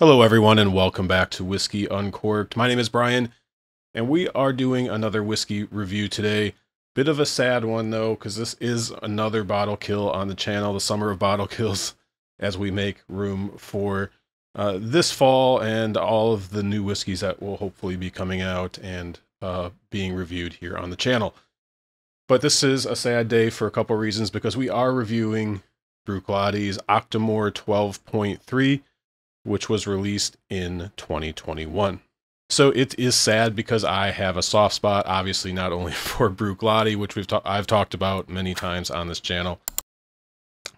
Hello everyone and welcome back to Whiskey Uncorked. My name is Brian and we are doing another whiskey review today. Bit of a sad one though, because this is another bottle kill on the channel, the summer of bottle kills, as we make room for this fall and all of the new whiskeys that will hopefully be coming out and being reviewed here on the channel. But this is a sad day for a couple reasons, because we are reviewing Bruichladdich Octomore 12.3, which was released in 2021. So it is sad because I have a soft spot, obviously not only for Bruichladdich, which I've talked about many times on this channel,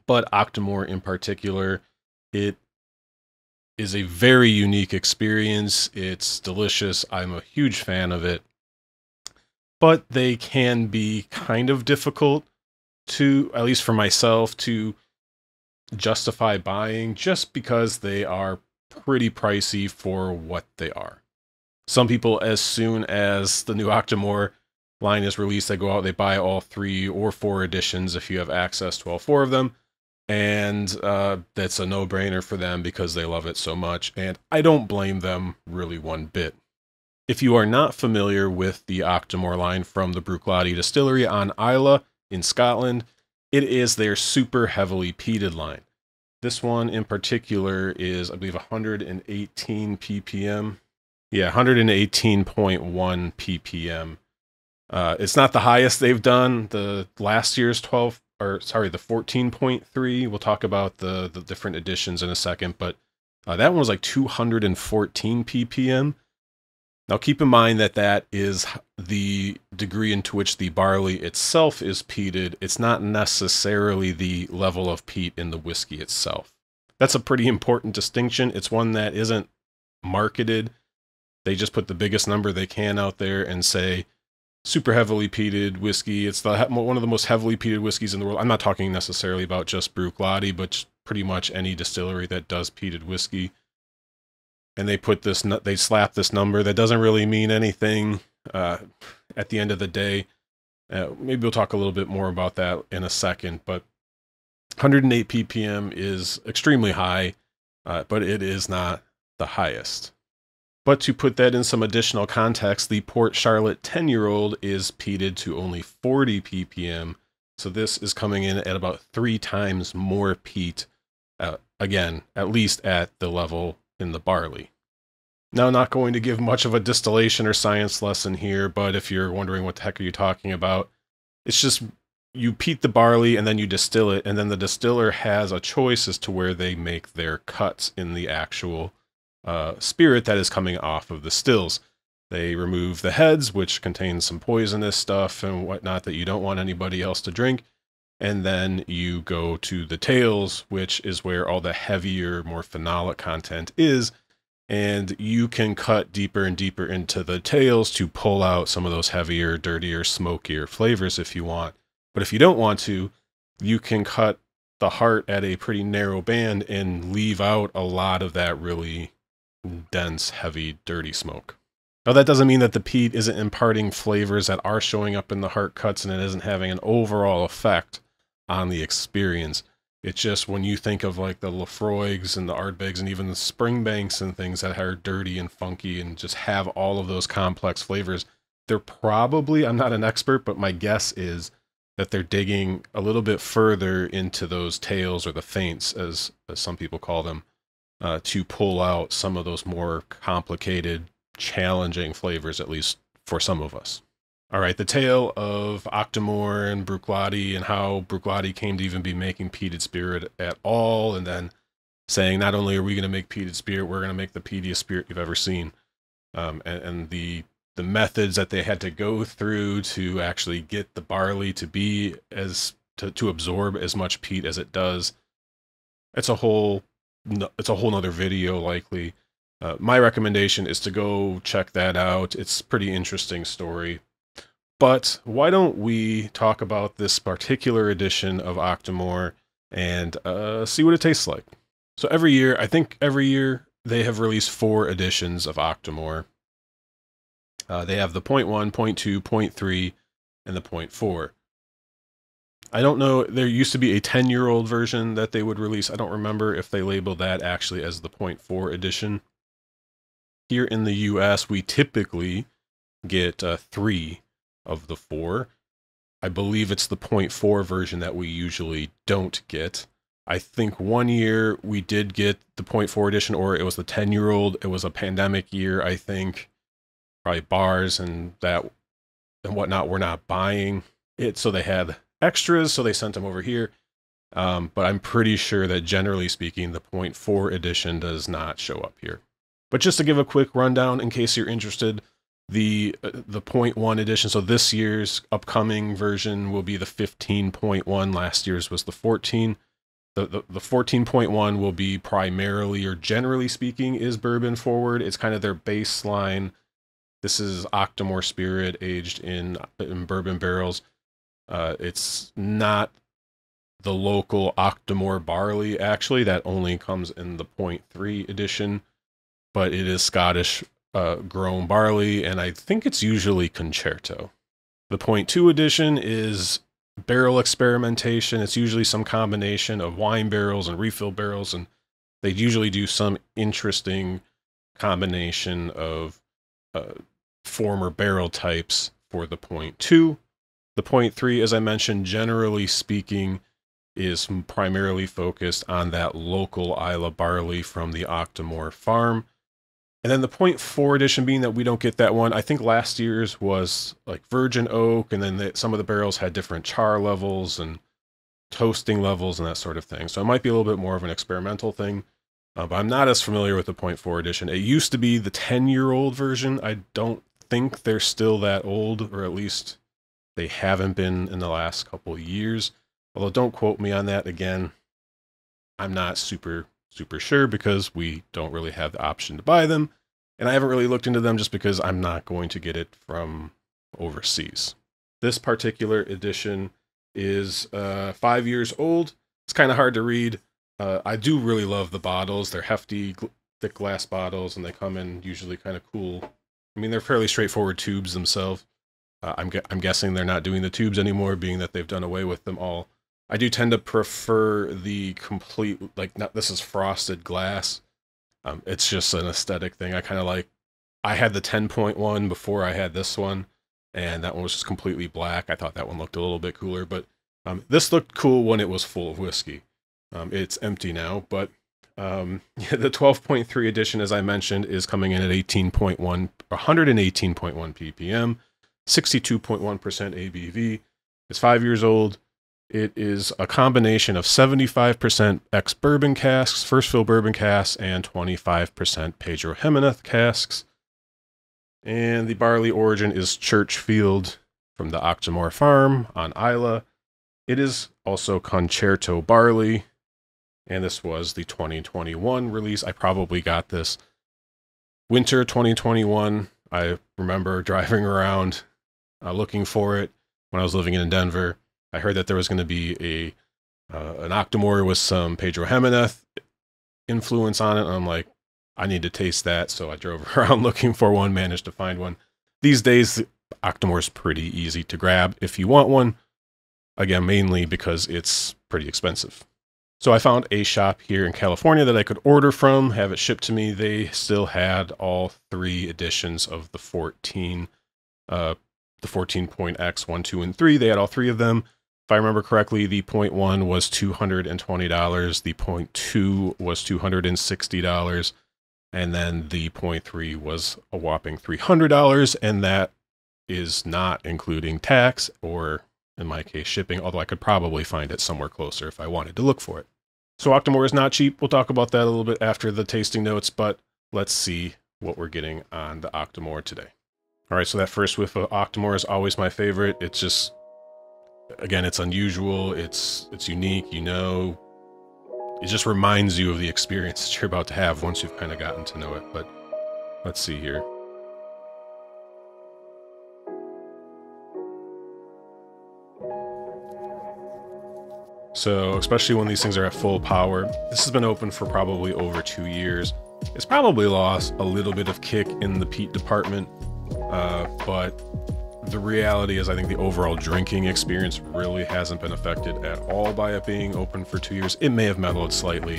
but Octomore in particular. It is a very unique experience. It's delicious. I'm a huge fan of it, but they can be kind of difficult to, at least for myself, to justify buying, just because they are pretty pricey for what they are. Some people, as soon as the new Octomore line is released, they go out, they buy all 3 or 4 editions if you have access to all 4 of them, and that's a no-brainer for them because they love it so much, and I don't blame them really one bit. If you are not familiar with the Octomore line from the Bruichladdich distillery on Islay in Scotland, it is their super heavily peated line. This one in particular is, I believe, 118 ppm. Yeah, 118.1 ppm. It's not the highest they've done. The last year's the 14.3. We'll talk about the different editions in a second, but that one was like 214 ppm. Now keep in mind that that is the degree into which the barley itself is peated. It's not necessarily the level of peat in the whiskey itself. That's a pretty important distinction. It's one that isn't marketed. They just put the biggest number they can out there and say, super heavily peated whiskey. It's one of the most heavily peated whiskeys in the world. I'm not talking necessarily about just Bruichladdich, but pretty much any distillery that does peated whiskey. And they put this, they slap this number that doesn't really mean anything at the end of the day. Maybe we'll talk a little bit more about that in a second, but 108 ppm is extremely high, but it is not the highest. But to put that in some additional context, the Port Charlotte 10-year-old is peated to only 40 ppm. So this is coming in at about 3 times more peat, again, at least at the level in the barley. Now, I'm not going to give much of a distillation or science lesson here, but if you're wondering what the heck are you talking about, it's just you peat the barley and then you distill it, and then the distiller has a choice as to where they make their cuts in the actual spirit that is coming off of the stills. They remove the heads, which contain some poisonous stuff and whatnot that you don't want anybody else to drink, and then you go to the tails, which is where all the heavier, more phenolic content is, and you can cut deeper and deeper into the tails to pull out some of those heavier, dirtier, smokier flavors if you want. But if you don't want to, you can cut the heart at a pretty narrow band and leave out a lot of that really dense, heavy, dirty smoke. Now, that doesn't mean that the peat isn't imparting flavors that are showing up in the heart cuts and it isn't having an overall effect on the experience. It's just when you think of like the Lafroigs and the Ardbegs and even the Springbanks and things that are dirty and funky and just have all of those complex flavors, they're probably, I'm not an expert, but my guess is that they're digging a little bit further into those tails, or the feints as some people call them, to pull out some of those more complicated, challenging flavors, at least for some of us. All right, the tale of Octomore and Bruichladdich, and how Bruichladdich came to even be making peated spirit at all, and then saying, not only are we going to make peated spirit, we're going to make the peatiest spirit you've ever seen. And the methods that they had to go through to actually get the barley to be to absorb as much peat as it does. It's a whole nother video, likely. My recommendation is to go check that out. It's a pretty interesting story. But why don't we talk about this particular edition of Octomore and see what it tastes like. So every year, I think every year, they have released 4 editions of Octomore. They have the 0.1, 0.2, 0.3, and the 0.4. I don't know. There used to be a 10-year-old version that they would release. I don't remember if they labeled that actually as the 0.4 edition. Here in the US, we typically get 3 of the 4. I believe it's the 0.4 version that we usually don't get. I think one year we did get the 0.4 edition, or it was the 10-year-old. It was a pandemic year, I think. Probably bars and that and whatnot were not buying it, so they had extras, so they sent them over here. But I'm pretty sure that generally speaking, the 0.4 edition does not show up here. But just to give a quick rundown in case you're interested, the 0.1 edition, so this year's upcoming version will be the 15.1. Last year's was the 14. The 14.1 will be primarily, or generally speaking, is bourbon forward. It's kind of their baseline. This is Octomore Spirit aged in bourbon barrels. It's not the local Octomore barley, actually. That only comes in the 0.3 edition, but it is Scottish grown barley, and I think it's usually Concerto. The 0.2 edition is barrel experimentation. It's usually some combination of wine barrels and refill barrels, and they usually do some interesting combination of former barrel types for the 0.2. The 0.3, as I mentioned, generally speaking, is primarily focused on that local Islay barley from the Octomore farm. And then the 0.4 edition, being that we don't get that one, I think last year's was like virgin oak, and then some of the barrels had different char levels and toasting levels and that sort of thing. So it might be a little bit more of an experimental thing, but I'm not as familiar with the 0.4 edition. It used to be the 10-year-old version. I don't think they're still that old, or at least they haven't been in the last couple of years. Although don't quote me on that again. I'm not super sure because we don't really have the option to buy them. And I haven't really looked into them just because I'm not going to get it from overseas. This particular edition is 5 years old. It's kind of hard to read. I do really love the bottles. They're hefty, thick glass bottles, and they come in usually kind of cool. I mean, they're fairly straightforward tubes themselves. I'm guessing they're not doing the tubes anymore, being that they've done away with them all. I do tend to prefer the complete, like, not, this is frosted glass. It's just an aesthetic thing. I kind of like, I had the 10.1 before I had this one, and that one was just completely black. I thought that one looked a little bit cooler, but this looked cool when it was full of whiskey. It's empty now, but yeah, the 12.3 edition, as I mentioned, is coming in at 118.1 ppm, 62.1% ABV. It's 5 years old. It is a combination of 75% ex-bourbon casks, first fill bourbon casks, and 25% Pedro Jimenez casks. And the barley origin is Churchfield from the Octomore farm on Islay. It is also Concerto barley, and this was the 2021 release. I probably got this winter 2021. I remember driving around looking for it when I was living in Denver. I heard that there was going to be an Octomore with some Pedro Jimenez influence on it. And I'm like, I need to taste that. So I drove around looking for one, managed to find one. These days, Octomore is pretty easy to grab if you want one. Again, mainly because it's pretty expensive. So I found a shop here in California that I could order from, have it shipped to me. They still had all 3 editions of the 14, the 14.X, 1, 2, and 3. They had all 3 of them. If I remember correctly, the 0.1 was $220, the 0.2 was $260, and then the 0.3 was a whopping $300, and that is not including tax or, in my case, shipping, although I could probably find it somewhere closer if I wanted to look for it. So Octomore is not cheap. We'll talk about that a little bit after the tasting notes, but let's see what we're getting on the Octomore today. All right, so that first whiff of Octomore is always my favorite. It's just, again, it's unusual, it's unique, you know. It just reminds you of the experience that you're about to have once you've kind of gotten to know it. But let's see here. So, especially when these things are at full power, this has been open for probably over 2 years. It's probably lost a little bit of kick in the peat department, but the reality is I think the overall drinking experience really hasn't been affected at all by it being open for 2 years. It may have mellowed slightly,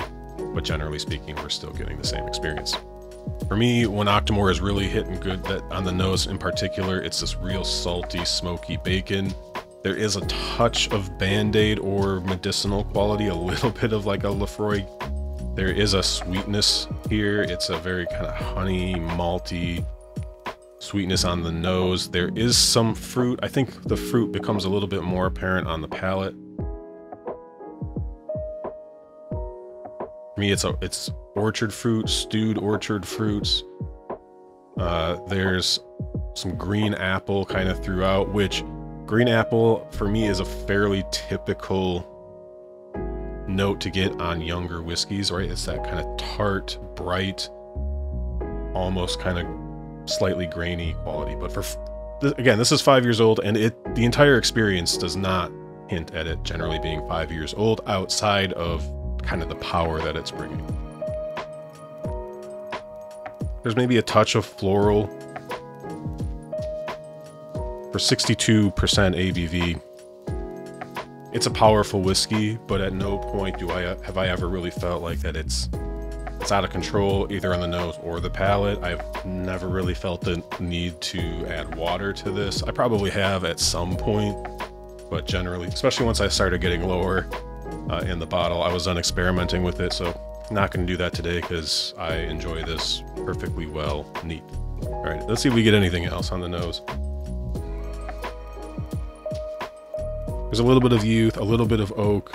but generally speaking, we're still getting the same experience. For me, when Octomore is really hitting good on the nose in particular, it's this real salty, smoky bacon. There is a touch of Band-Aid or medicinal quality, a little bit of like a Lefroy. There is a sweetness here. It's a very kind of honey, malty sweetness on the nose. There is some fruit. I think the fruit becomes a little bit more apparent on the palate. For me, it's orchard fruit, stewed orchard fruits. There's some green apple kind of throughout, which green apple for me is a fairly typical note to get on younger whiskeys, right? It's that kind of tart, bright, almost kind of slightly grainy quality. But again, this is 5 years old, and the entire experience does not hint at it generally being 5 years old outside of kind of the power that it's bringing. There's maybe a touch of floral. For 62% ABV, it's a powerful whiskey, but at no point have I ever really felt like that it's out of control either on the nose or the palate. I've never really felt the need to add water to this. I probably have at some point, but generally, especially once I started getting lower in the bottle, I was done experimenting with it, so I'm not going to do that today because I enjoy this perfectly well neat. All right, let's see if we get anything else on the nose. There's a little bit of youth, a little bit of oak.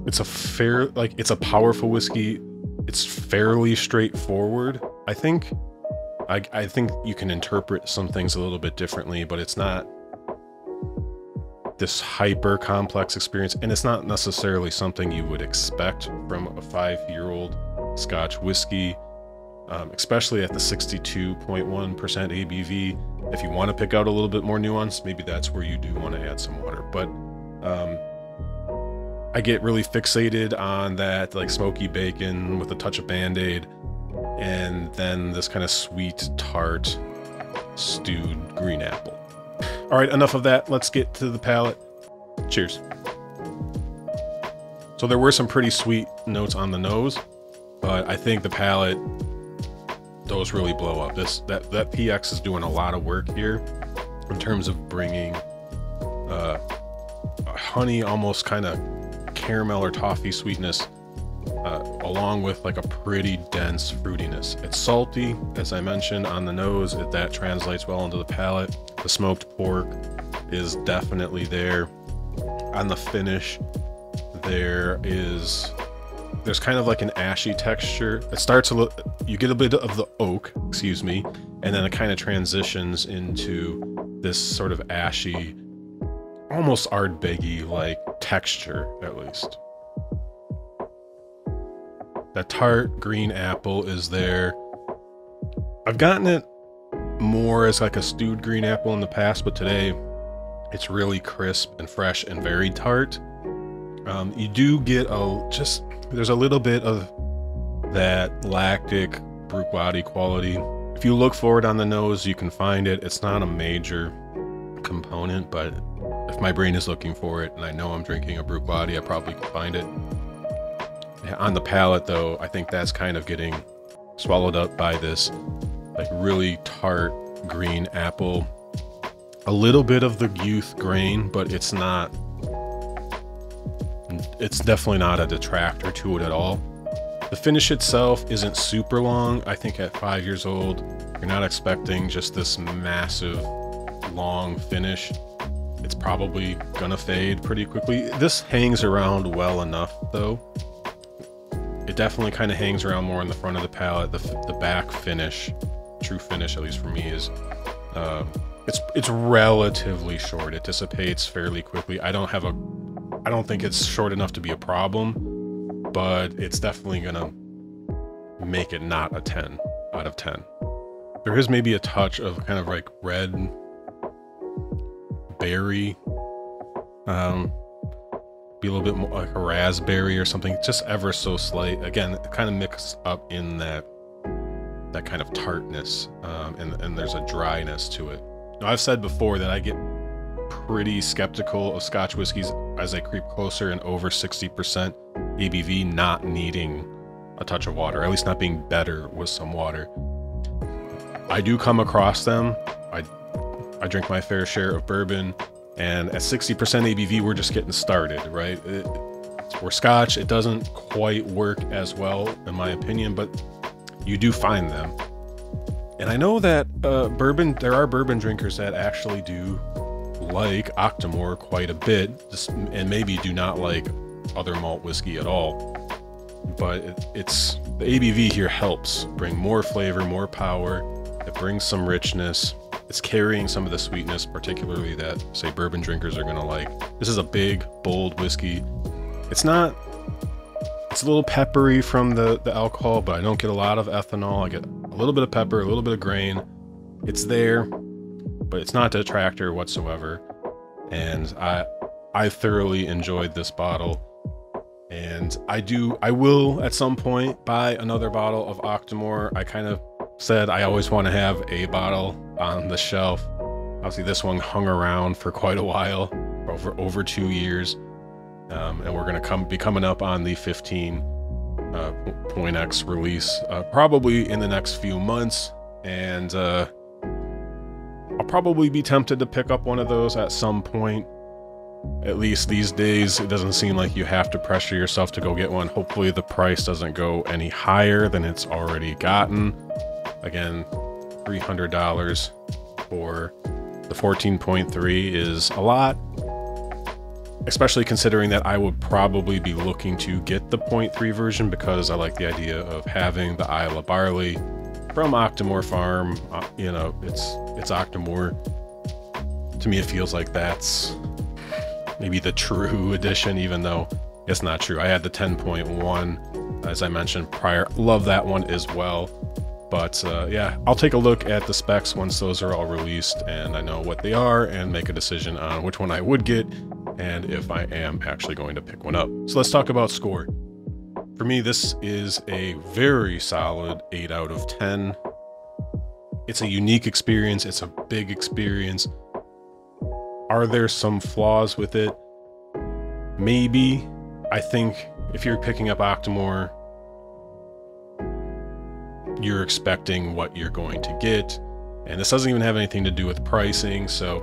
It's a powerful whiskey. It's fairly straightforward. I think you can interpret some things a little bit differently, but it's not this hyper complex experience, and it's not necessarily something you would expect from a 5-year-old Scotch whiskey, especially at the 62.1% ABV. If you want to pick out a little bit more nuance, maybe that's where you do want to add some water. But I get really fixated on that like smoky bacon with a touch of Band-Aid, and then this kind of sweet, tart, stewed green apple. All right, enough of that. Let's get to the palate. Cheers. So there were some pretty sweet notes on the nose, but I think the palate, those really blow up. That PX is doing a lot of work here in terms of bringing a honey, almost kind of caramel or toffee sweetness, along with like a pretty dense fruitiness. It's salty, as I mentioned, on the nose. That translates well into the palate. The smoked pork is definitely there. On the finish, there's kind of like an ashy texture. It starts you get a bit of the oak, excuse me, and then it kind of transitions into this sort of ashy, almost Ardbeggy like texture, at least. That tart green apple is there. I've gotten it more as like a stewed green apple in the past, but today it's really crisp and fresh and very tart. You do get there's a little bit of that lactic Bruichladdich quality. If you look for it on the nose, you can find it. It's not a major component, but if my brain is looking for it and I know I'm drinking a Bruichladdich, I probably can find it. On the palate, though, I think that's kind of getting swallowed up by this like really tart green apple. A little bit of the youth grain, but it's definitely not a detractor to it at all. The finish itself isn't super long. I think at 5 years old, you're not expecting just this massive long finish. It's probably gonna fade pretty quickly. This hangs around well enough, though. It definitely kind of hangs around more in the front of the palate. The back finish, true finish, at least for me, is it's relatively short. It dissipates fairly quickly. I don't think it's short enough to be a problem, but it's definitely gonna make it not a 10 out of 10. There is maybe a touch of kind of like red berry, be a little bit more like a raspberry or something, just ever so slight. Again, it kind of mixed up in that kind of tartness, and there's a dryness to it. Now, I've said before that I get pretty skeptical of Scotch whiskeys as they creep closer and over 60% ABV, not needing a touch of water, at least not being better with some water. I do come across them. I drink my fair share of bourbon, and at 60% ABV, we're just getting started, right? For Scotch, it doesn't quite work as well, in my opinion, but you do find them. And I know that there are bourbon drinkers that actually do like Octomore quite a bit, and maybe do not like other malt whiskey at all. But it's the ABV here helps bring more flavor, more power. It brings some richness. It's carrying some of the sweetness, particularly that, say, bourbon drinkers are gonna like. This is a big, bold whiskey. It's a little peppery from the alcohol, but I don't get a lot of ethanol. I get a little bit of pepper, a little bit of grain. It's there, but it's not a detractor whatsoever. And I thoroughly enjoyed this bottle. And I will at some point buy another bottle of Octomore. I kind of said I always want to have a bottle on the shelf. Obviously this one hung around for quite a while, over 2 years. And we're going to be coming up on the 15.x release, probably in the next few months. And I'll probably be tempted to pick up one of those at some point. At least these days, it doesn't seem like you have to pressure yourself to go get one. Hopefully the price doesn't go any higher than it's already gotten. Again, $300 for the 14.3 is a lot, especially considering that I would probably be looking to get the 0.3 version because I like the idea of having the Islay barley from Octomore Farm. You know, it's Octomore. To me, it feels like that's maybe the true edition, even though it's not true. I had the 10.1, as I mentioned prior. Love that one as well. But yeah, I'll take a look at the specs once those are all released and I know what they are and make a decision on which one I would get and if I am actually going to pick one up. So let's talk about score. For me, this is a very solid 8 out of 10. It's a unique experience. It's a big experience. Are there some flaws with it? Maybe. I think if you're picking up Octomore, you're expecting what you're going to get. And this doesn't even have anything to do with pricing. So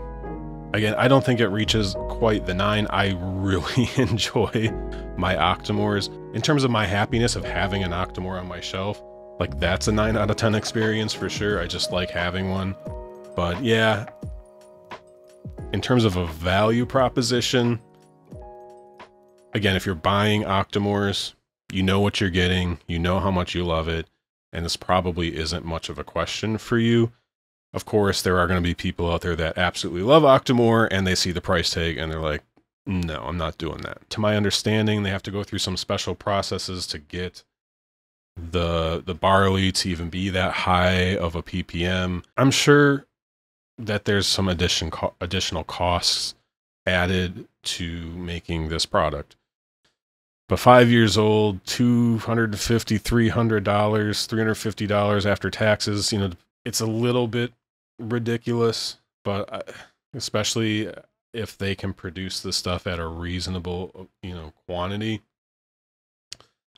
again, I don't think it reaches quite the 9. I really enjoy my Octomores. In terms of my happiness of having an Octomore on my shelf, like that's a 9 out of 10 experience for sure. I just like having one. But yeah, in terms of a value proposition, again, if you're buying Octomores, you know what you're getting, you know how much you love it, and this probably isn't much of a question for you. Of course, there are going to be people out there that absolutely love Octomore and they see the price tag and they're like, no, I'm not doing that. To my understanding, they have to go through some special processes to get the barley to even be that high of a ppm. I'm sure that there's some additional costs added to making this product. But 5 years old, $250, $300, $350 after taxes, you know, it's a little bit ridiculous, but especially if they can produce this stuff at a reasonable, you know, quantity.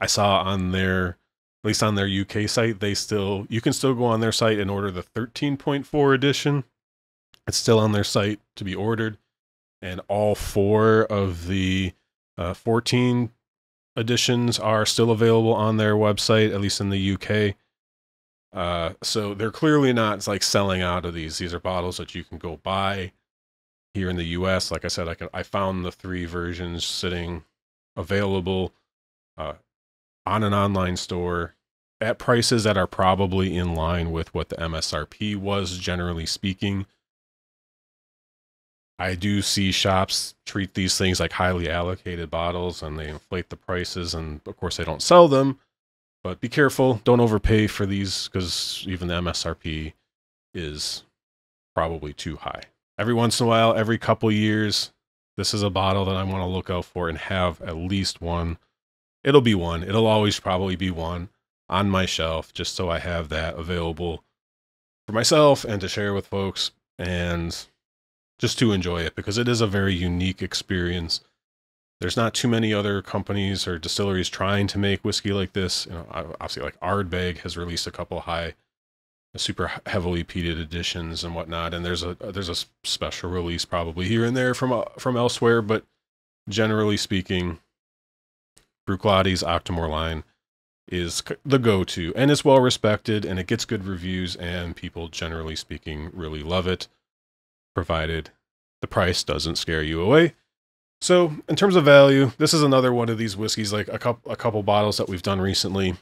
I saw on their, at least on their UK site, you can still go on their site and order the 13.4 edition. It's still on their site to be ordered. And all 4 of the 14 editions are still available on their website, at least in the UK. So they're clearly not like selling out of these. These are bottles that you can go buy here in the US. Like I said, I found the 3 versions sitting available on an online store at prices that are probably in line with what the MSRP was, generally speaking. I do see shops treat these things like highly allocated bottles and they inflate the prices, and of course they don't sell them, but be careful, don't overpay for these because even the MSRP is probably too high. Every once in a while, every couple years, this is a bottle that I want to look out for and have at least one. It'll be one. It'll always probably be one on my shelf just so I have that available for myself and to share with folks. and just to enjoy it, because it is a very unique experience. There's not too many other companies or distilleries trying to make whiskey like this. You know, obviously, like Ardbeg has released a couple super heavily peated editions and whatnot, and there's a special release probably here and there from elsewhere, but generally speaking, Bruichladdich Octomore line is the go-to, and it's well respected, and it gets good reviews, and people, generally speaking, really love it, provided the price doesn't scare you away. So, in terms of value, this is another one of these whiskeys, like a couple bottles that we've done recently.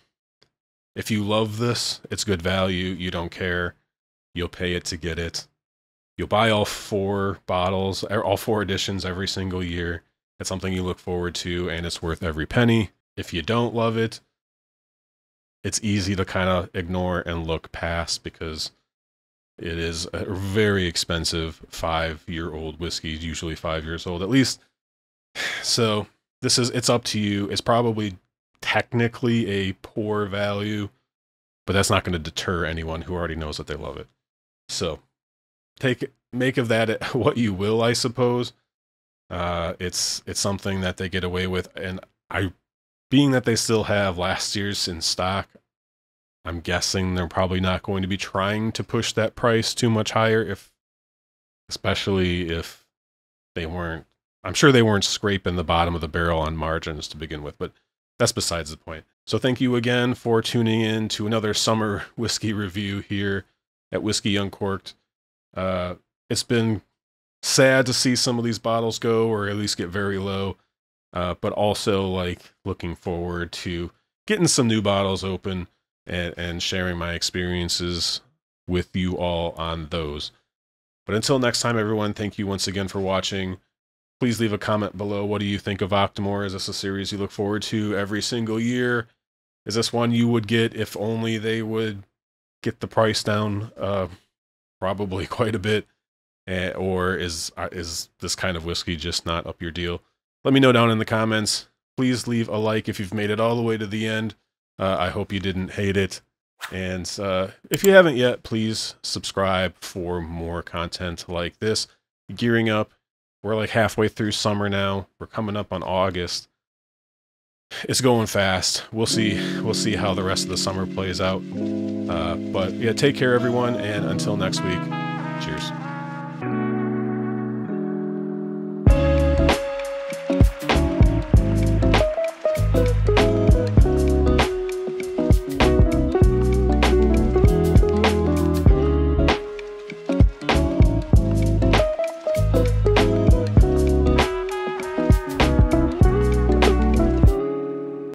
If you love this, it's good value. You don't care. You'll pay it to get it. You'll buy all 4 bottles, or all 4 editions every single year. It's something you look forward to, and it's worth every penny. If you don't love it, it's easy to kind of ignore and look past, because it is a very expensive 5-year-old whiskey, usually 5 years old at least. So it's up to you. It's probably technically a poor value, but that's not going to deter anyone who already knows that they love it. So make of that what you will, I suppose. It's something that they get away with, and being that they still have last year's in stock, I'm guessing they're probably not going to be trying to push that price too much higher, especially if they weren't. I'm sure they weren't scraping the bottom of the barrel on margins to begin with, but that's besides the point. So thank you again for tuning in to another summer whiskey review here at Whiskey Uncorked. It's been sad to see some of these bottles go, or at least get very low, but also like looking forward to getting some new bottles open and sharing my experiences with you all on those. But until next time, everyone, thank you once again for watching. Please leave a comment below. What do you think of Octomore? Is this a series you look forward to every single year? Is this one you would get if only they would get the price down probably quite a bit? Or is this kind of whiskey just not up your deal? Let me know down in the comments. Please leave a like if you've made it all the way to the end. I hope you didn't hate it. And if you haven't yet, please subscribe for more content like this. Gearing up. We're like halfway through summer now. We're coming up on August. It's going fast. We'll see how the rest of the summer plays out. But yeah, take care, everyone, and until next week, cheers.